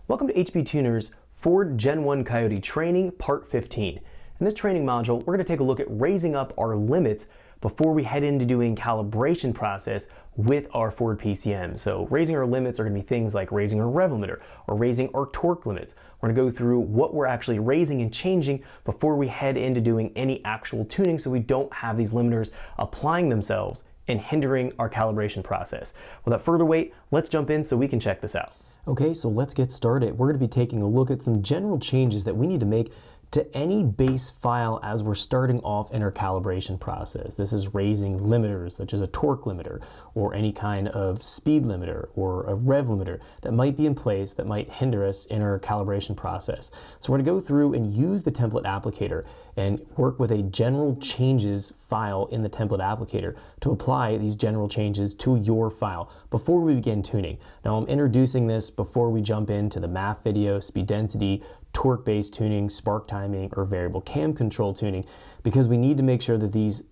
Welcome to HP Tuner's Ford Gen 1 Coyote Training Part 15. In this training module, we're going to take a look at raising up our limits before we head into doing calibration process with our Ford PCM. So raising our limits are going to be things like raising our rev limiter or raising our torque limits. We're going to go through what we're actually raising and changing before we head into doing any actual tuning so we don't have these limiters applying themselves and hindering our calibration process. Without further wait, let's jump in so we can check this out. Okay, so let's get started. We're going to be taking a look at some general changes that we need to make to any base file as we're starting off in our calibration process. This is raising limiters such as a torque limiter or any kind of speed limiter or a rev limiter that might be in place that might hinder us in our calibration process. So we're going to go through and use the template applicator and work with a general changes file in the template applicator to apply these general changes to your file before we begin tuning. Now I'm introducing this before we jump into the math video, speed density, torque-based tuning, spark timing, or variable cam control tuning, because we need to make sure that these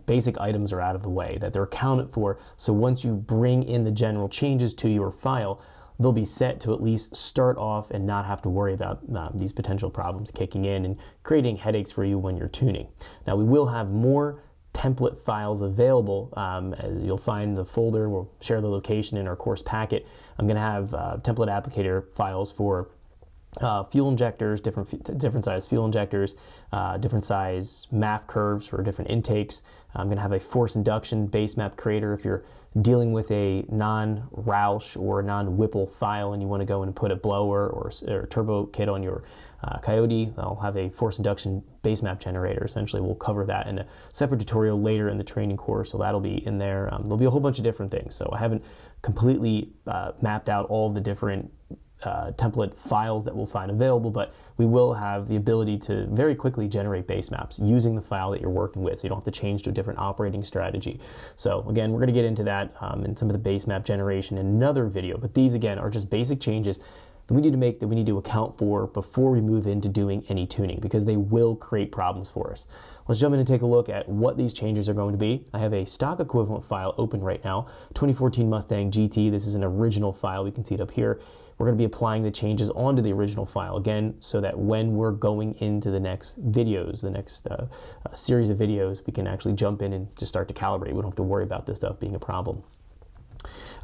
basic items are out of the way, that they're accounted for, so once you bring in the general changes to your file, they'll be set to at least start off and not have to worry about these potential problems kicking in and creating headaches for you when you're tuning. Now we will have more template files available. As you'll find the folder, we'll share the location in our course packet. I'm going to have template applicator files for fuel injectors, different size fuel injectors, different size MAF curves for different intakes. I'm going to have a force induction base map creator if you're dealing with a non-Roush or non-Whipple file and you want to go and put a blower or turbo kit on your Coyote. I'll have a force induction base map generator. Essentially, we'll cover that in a separate tutorial later in the training course, so that'll be in there. There'll be a whole bunch of different things. So I haven't completely mapped out all of the different template files that we'll find available, but we will have the ability to very quickly generate base maps using the file that you're working with, so you don't have to change to a different operating strategy. So again, we're going to get into that and some of the base map generation in another video, but these again are just basic changes that we need to make, that we need to account for before we move into doing any tuning, because they will create problems for us. Let's jump in and take a look at what these changes are going to be. I have a stock equivalent file open right now, 2014 Mustang GT. This is an original file. We can see it up here. We're going to be applying the changes onto the original file again, so that when we're going into the next videos, the next series of videos, we can actually jump in and just start to calibrate. We don't have to worry about this stuff being a problem.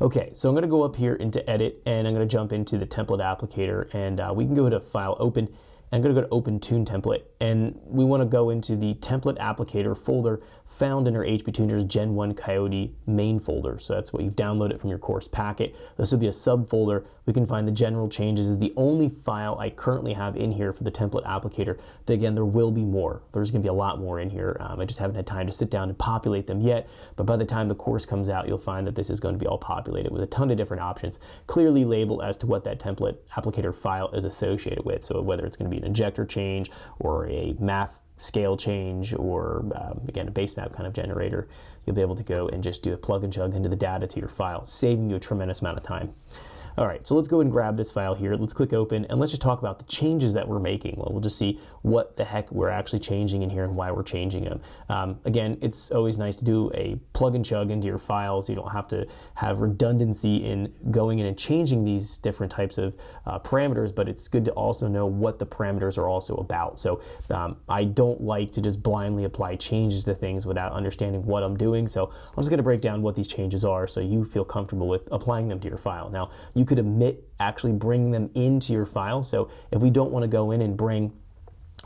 Okay, so I'm going to go up here into Edit, and I'm going to jump into the template applicator, and we can go to File, Open, and I'm going to go to Open Tune Template, and we want to go into the template applicator folder found in our HP Tuner's Gen 1 Coyote main folder. So that's what you've downloaded from your course packet. This will be a subfolder. We can find the general changes is the only file I currently have in here for the template applicator. Again, there will be more. There's going to be a lot more in here. I just haven't had time to sit down and populate them yet, but by the time the course comes out, you'll find that this is going to be all populated with a ton of different options, clearly labeled as to what that template applicator file is associated with. So whether it's going to be an injector change or a MAF scale change or again a base map kind of generator, you'll be able to go and just do a plug and chug into the data to your file, saving you a tremendous amount of time. All right, so let's go and grab this file here. Let's click open and let's just talk about the changes that we're making. Well, we'll just see what the heck we're actually changing in here and why we're changing them. Again, it's always nice to do a plug and chug into your files. You don't have to have redundancy in going in and changing these different types of parameters, but it's good to also know what the parameters are also about. So I don't like to just blindly apply changes to things without understanding what I'm doing. So I'm just gonna break down what these changes are so you feel comfortable with applying them to your file. Now, you could omit actually bringing them into your file. So if we don't want to go in and bring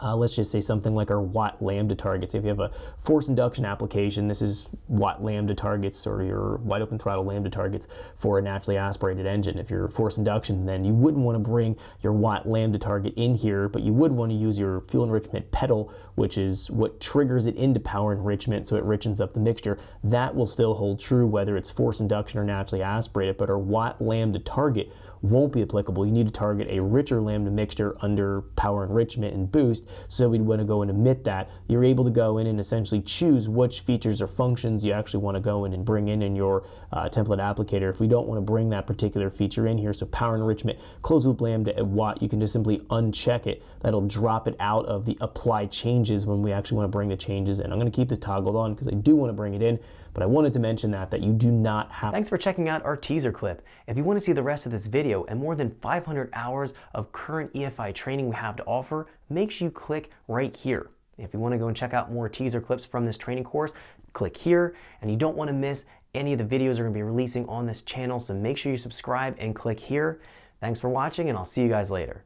let's just say something like our watt lambda targets. If you have a force induction application, this is watt lambda targets or your wide open throttle lambda targets for a naturally aspirated engine. If you're force induction, then you wouldn't want to bring your watt lambda target in here, but you would want to use your fuel enrichment pedal, which is what triggers it into power enrichment, so it richens up the mixture. That will still hold true whether it's force induction or naturally aspirated, but our watt lambda target won't be applicable. You need to target a richer lambda mixture under power enrichment and boost introduced, so we'd want to go and omit that. You're able to go in and essentially choose which features or functions you actually want to go in and bring in your template applicator. If we don't want to bring that particular feature in here, so power enrichment, closed loop lambda at watt, you can just simply uncheck it. That'll drop it out of the apply changes when we actually want to bring the changes in. I'm going to keep this toggled on because I do want to bring it in, but I wanted to mention that you do not have. Thanks for checking out our teaser clip. If you want to see the rest of this video and more than 500 hours of current EFI training we have to offer, make sure you click right here. If you want to go and check out more teaser clips from this training course, click here, and you don't want to miss any of the videos we're going to be releasing on this channel, so make sure you subscribe and click here. Thanks for watching, and I'll see you guys later.